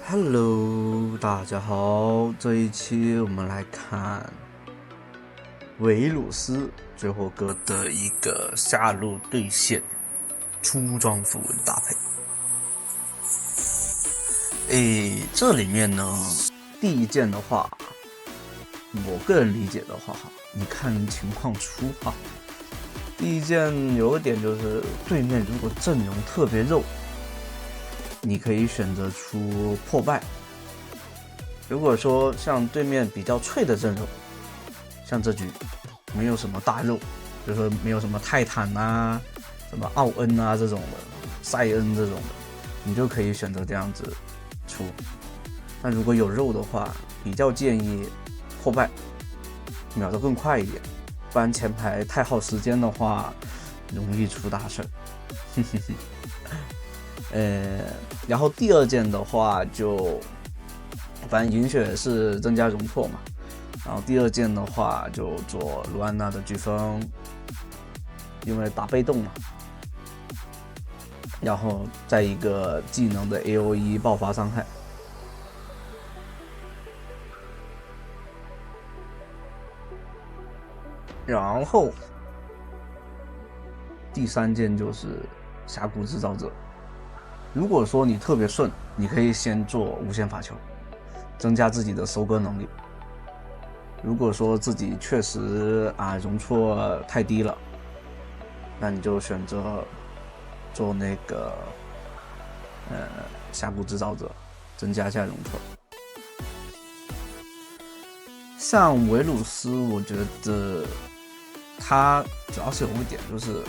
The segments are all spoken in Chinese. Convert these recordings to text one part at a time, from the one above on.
Hello，大家好，这一期我们来看维鲁斯最后哥的一个下路对线出装符文搭配。这里面呢，第一件的话，我个人理解的话，你看情况出哈。第一件有个点就是，对面如果阵容特别肉，你可以选择出破败。如果说像对面比较脆的阵容，像这局没有什么大肉，比如说没有什么泰坦啊、什么奥恩啊这种的，塞恩这种的，你就可以选择这样子出。但如果有肉的话，比较建议破败，秒得更快一点，不然前排太耗时间的话，容易出大事。然后第二件的话就，反正银血是增加容错嘛，然后第二件的话就做卢安娜的飓风，因为打被动嘛，然后再一个技能的 AOE 爆发伤害。然后第三件就是峡谷制造者。如果说你特别顺，你可以先做无限法球，增加自己的收割能力。如果说自己确实容错太低了，那你就选择做那个峡谷制造者，增加一下容错。像维鲁斯，我觉得他主要是有一点就是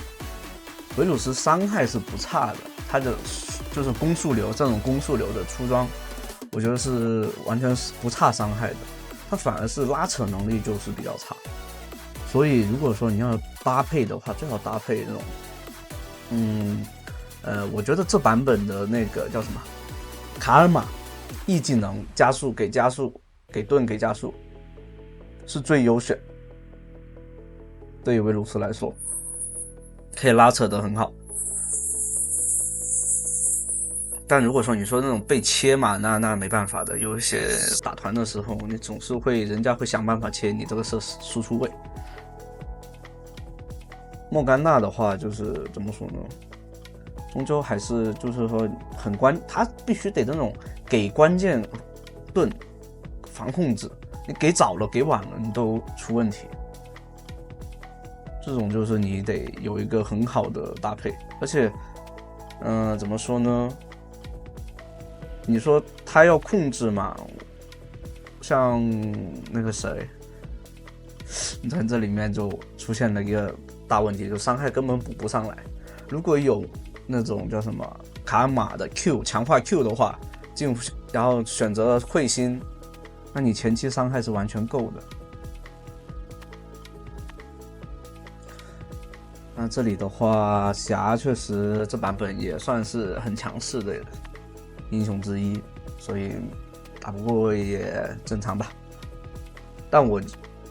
维鲁斯伤害是不差的，他的就是攻速流这种攻速流的出装，我觉得是完全是不差伤害的，他反而是拉扯能力就是比较差。所以如果说你要搭配的话，最好搭配那种，我觉得这版本的那个叫什么卡尔玛 E 技能加速给加速给盾给加速是最优选，对于维鲁斯来说可以拉扯得很好。但如果说你说那种被切嘛，那没办法的，有一些打团的时候你总是会人家会想办法切你这个输出位。莫甘娜的话就是怎么说呢，终究还是就是说他必须得那种给关键盾防控制，你给早了给晚了你都出问题，这种就是你得有一个很好的搭配。而且怎么说呢，你说他要控制嘛，像那个谁，你在这里面就出现了一个大问题，就伤害根本补不上来。如果有那种叫什么卡玛的 Q 强化 Q 的话，然后选择彗星，那你前期伤害是完全够的。那这里的话，霞确实这版本也算是很强势的英雄之一，所以打不过也正常吧。但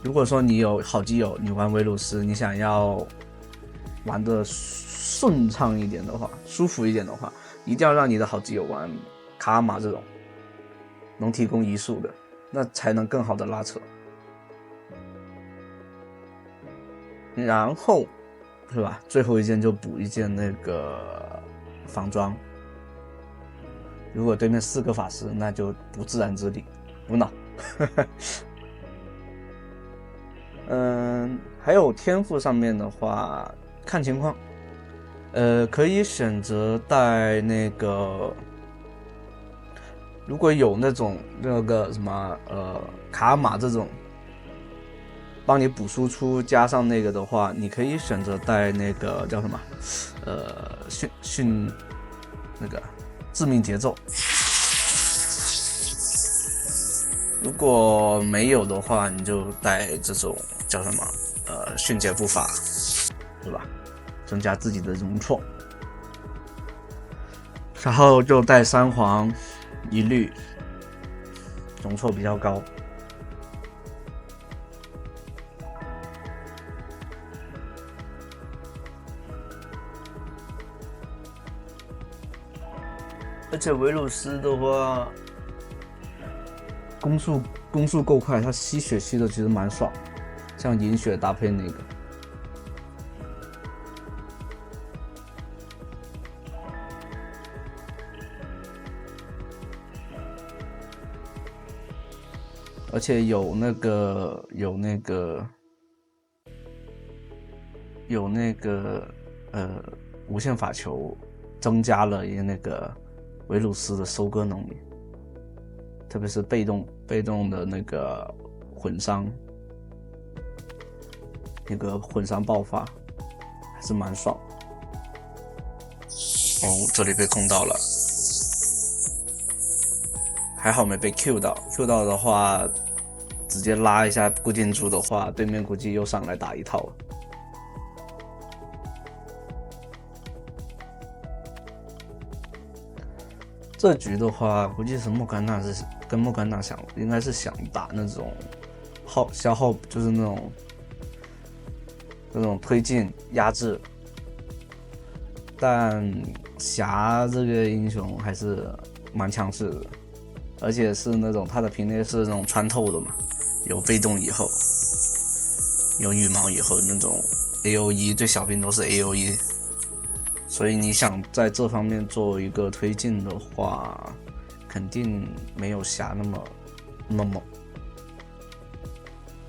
如果说你有好基友，你玩维鲁斯，你想要玩的顺畅一点的话，舒服一点的话，一定要让你的好基友玩卡尔玛这种能提供移速的，那才能更好的拉扯。然后是吧？最后一件就补一件那个防装。如果对面4个法师，那就不自然之力，无脑。还有天赋上面的话，看情况，可以选择带那个，如果有那个什么卡尔玛这种帮你补输出加上那个的话，你可以选择带那个叫什么那个致命节奏。如果没有的话，你就带这种叫什么迅捷步伐，对吧？增加自己的容错。然后就带3黄1绿，容错比较高。而且维鲁斯的话，攻速够快，它吸血吸的其实蛮爽，像银血搭配那个。而且有那个无限法球，增加了那个维鲁斯的收割能力，特别是被动的那个混伤，那个混伤爆发还是蛮爽。哦，这里被控到了，还好没被 Q 到。Q 到的话，直接拉一下固定住的话，对面估计又上来打一套了。这局的话，估计是莫甘娜应该是想打那种消耗，就是那种推进压制。但霞这个英雄还是蛮强势的，而且是那种他的平内是那种穿透的嘛，有被动以后，有羽毛以后那种 AOE 对小兵都是 AOE。所以你想在这方面做一个推进的话，肯定没有霞那么猛。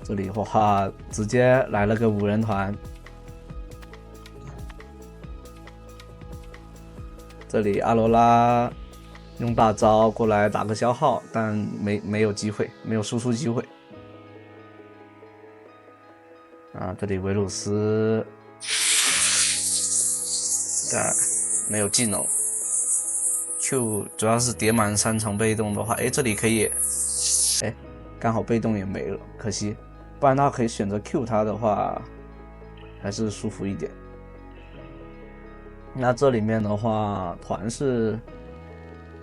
这里的话直接来了个5人团，这里阿罗拉用大招过来打个消耗，但没有机会，没有输出机会。这里维鲁斯。但没有技能 ，Q 主要是叠满3层被动的话，这里可以，刚好被动也没了，可惜，不然他可以选择 Q 他的话，还是舒服一点。那这里面的话，团是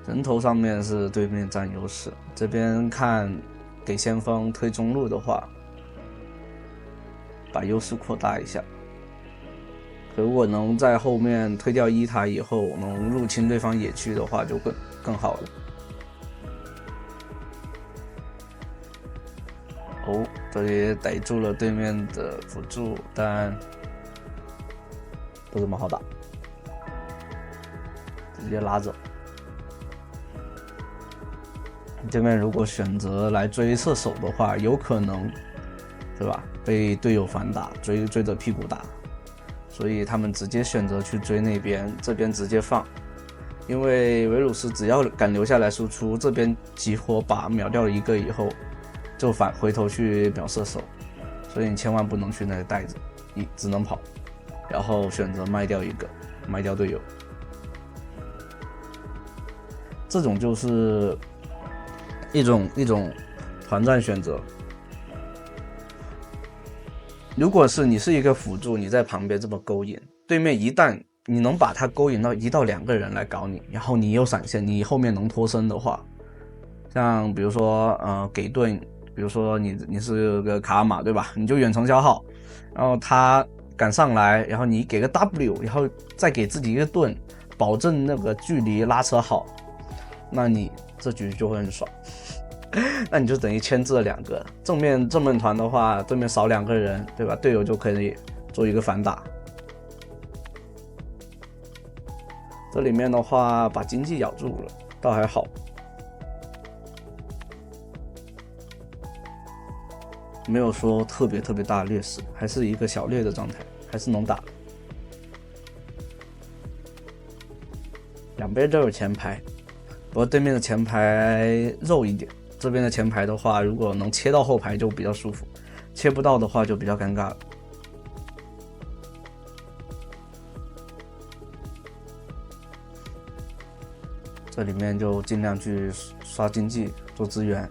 人头上面是对面占优势，这边看给先锋推中路的话，把优势扩大一下。如果能在后面推掉1塔以后，能入侵对方野区的话，就更好了。哦，这里逮住了对面的辅助，但不怎么好打，直接拉走。对面如果选择来追射手的话，有可能，对吧？被队友反打，追着屁股打。所以他们直接选择去追那边，这边直接放，因为维鲁斯只要敢留下来输出，这边集火把秒掉了1个以后，就回头去秒射手，所以你千万不能去那里带着，你只能跑，然后选择卖掉1个，卖掉队友，这种就是一种团战选择。如果是你是一个辅助，你在旁边这么勾引，对面一旦你能把他勾引到1到2个人来搞你，然后你有闪现，你后面能脱身的话，像比如说给盾，比如说你是个卡玛对吧？你就远程消耗，然后他敢上来，然后你给个 W， 然后再给自己一个盾，保证那个距离拉扯好，那你这局就会很爽。那你就等于牵制了2个正面团的话，对面少2个人，对吧？队友就可以做一个反打。这里面的话，把经济咬住了，倒还好，没有说特别大的劣势，还是一个小劣的状态，还是能打。两边都有前排，不过对面的前排肉一点。这边的前排的话，如果能切到后排就比较舒服，切不到的话就比较尴尬了。这里面就尽量去刷经济做资源。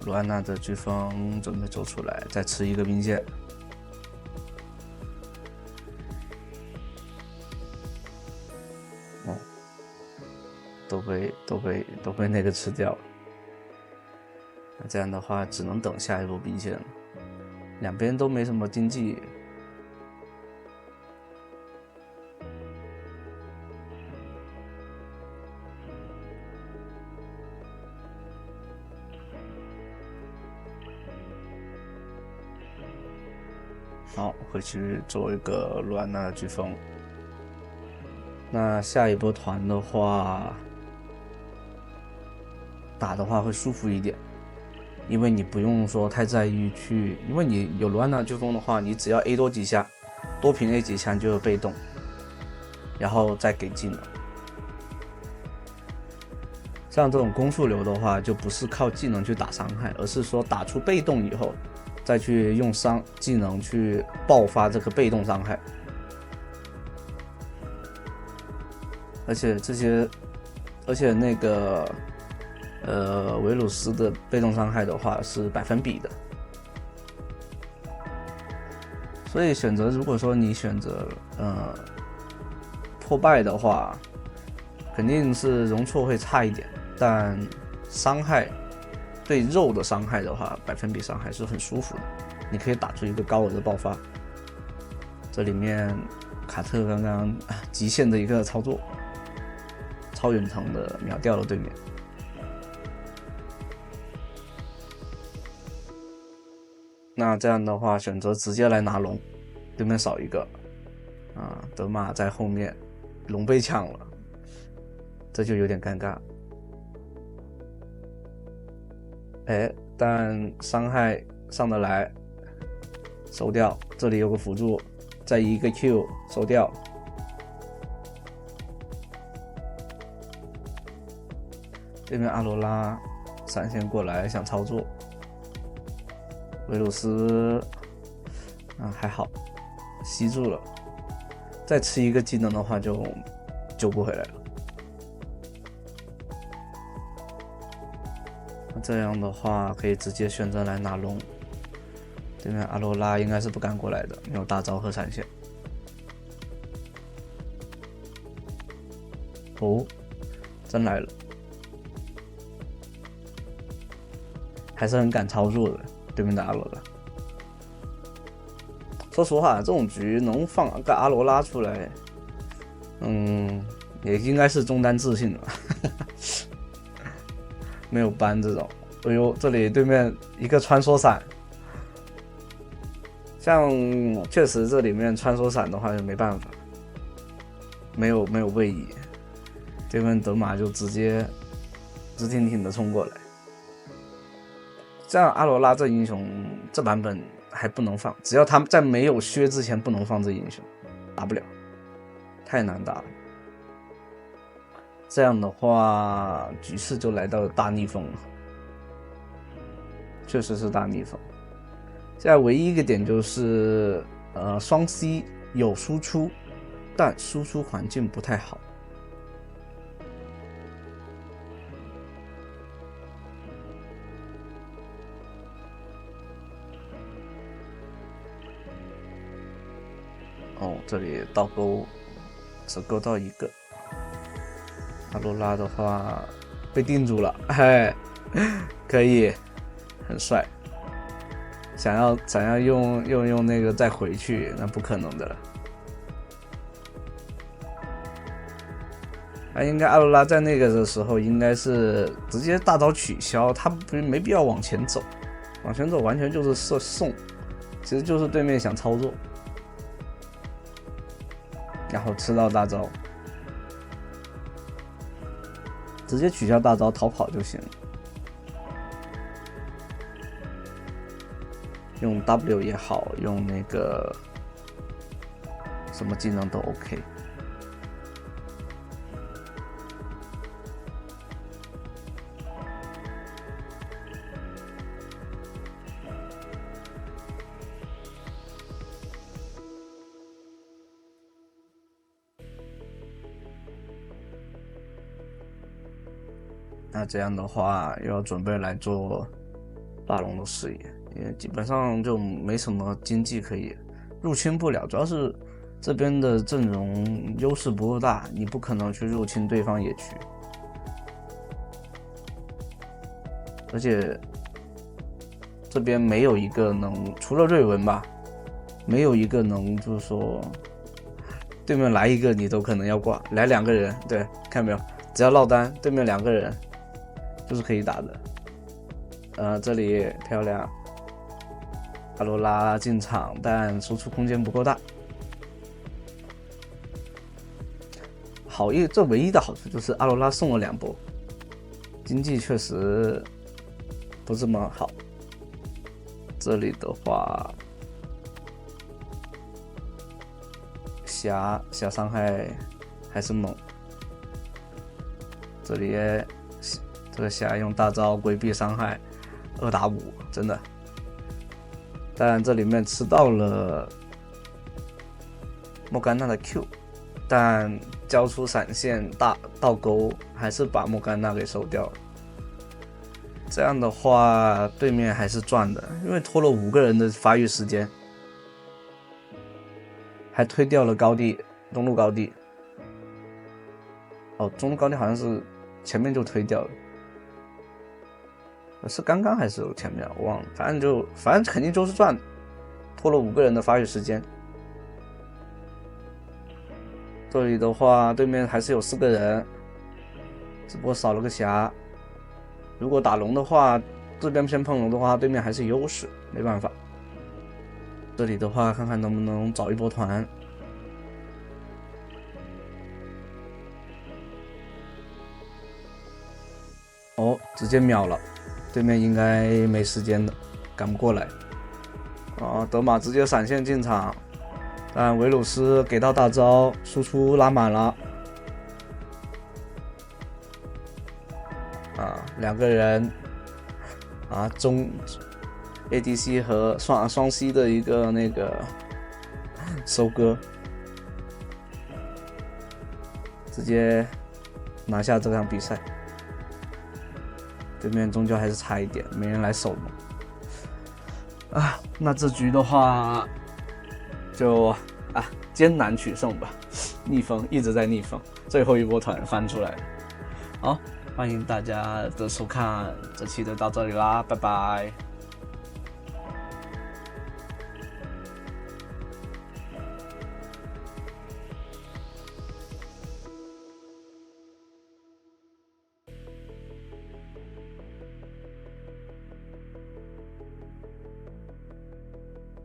卢安娜的飓风准备走出来，再吃一个兵线。都被那个吃掉了。那这样的话，只能等下一波兵线了。两边都没什么经济，好，回去做一个卢安娜的飓风。那下一波团的话，打的话会舒服一点，因为你不用说太在意去，因为你有卢安娜飓风的话，你只要 A 多几下，多平 A 几下就有被动，然后再给技能。像这种攻速流的话，就不是靠技能去打伤害，而是说打出被动以后，再去用技能去爆发这个被动伤害。而且那个维鲁斯的被动伤害的话是100%的，所以如果说你选择破败的话，肯定是容错会差一点，但伤害对肉的伤害的话，100%伤害是很舒服的，你可以打出一个高额的爆发。这里面卡特刚刚极限的一个操作，超远程的秒掉了对面。那这样的话，选择直接来拿龙，对面少一个德玛在后面，龙被抢了，这就有点尴尬。但伤害上得来，收掉。这里有个辅助，再一个 Q 收掉。对面阿罗拉闪现过来想操作，维鲁斯还好吸住了，再吃一个技能的话就救不回来了。这样的话可以直接选择来拿龙，对面阿罗拉应该是不敢过来的，没有大招和闪现。真来了，还是很敢操作的对面的阿罗拉。说实话，这种局能放个阿罗拉出来，也应该是中单自信了。没有搬这种，哎呦，这里对面一个穿梭闪，像确实这里面穿梭闪的话就没办法，没有位移，对面德玛就直接直挺挺的冲过来。这样阿罗拉这英雄这版本还不能放，只要他在没有削之前不能放这英雄，打不了，太难打了。这样的话，局势就来到了大逆风了，确实是大逆风。现在唯一一个点就是，双 C 有输出，但输出环境不太好。这里倒钩只勾到一个。阿罗拉的话被定住了，可以，很帅。想要用那个再回去，那不可能的了。应该阿罗拉在那个的时候应该是直接大招取消，他没必要往前走，往前走完全就是送，其实就是对面想操作，然后吃到大招。直接取消大招逃跑就行了，用 W 也好，用那个什么技能都 OK。那这样的话又要准备来做大龙的视野，因为基本上就没什么经济可以入侵不了，主要是这边的阵容优势不够大，你不可能去入侵对方野区，而且这边没有一个能，除了瑞文吧，没有一个能就是说对面来一个你都可能要挂，来2个人，对，看没有，只要落单，对面2个人就是可以打的。这里漂亮，阿罗拉进场，但输出空间不够大。这唯一的好处就是阿罗拉送了2波，经济确实不这么好。这里的话，霞伤害还是猛。这里这个霞用大招规避伤害，2打5，真的。但这里面吃到了莫甘娜的 Q， 但交出闪现倒钩，还是把莫甘娜给收掉了。这样的话，对面还是赚的，因为拖了5个人的发育时间，还推掉了中路高地。哦，中路高地好像是前面就推掉了，是刚刚还是有前面我忘了，反正肯定就是赚的，拖了5个人的发育时间。这里的话，对面还是有4个人，只不过少了个霞。如果打龙的话，这边先碰龙的话，对面还是优势，没办法。这里的话，看看能不能找一波团。哦，直接秒了，对面应该没时间的，赶不过来。德玛直接闪现进场，但维鲁斯给到大招，输出拉满了。2个人中 ADC 和双 C 的一个那个收割，直接拿下这场比赛。对面终究还是差一点，没人来守嘛。那这局的话就艰难取胜吧，逆风一直在逆风，最后一波团翻出来了。好，欢迎大家的收看，这期就到这里啦，拜拜。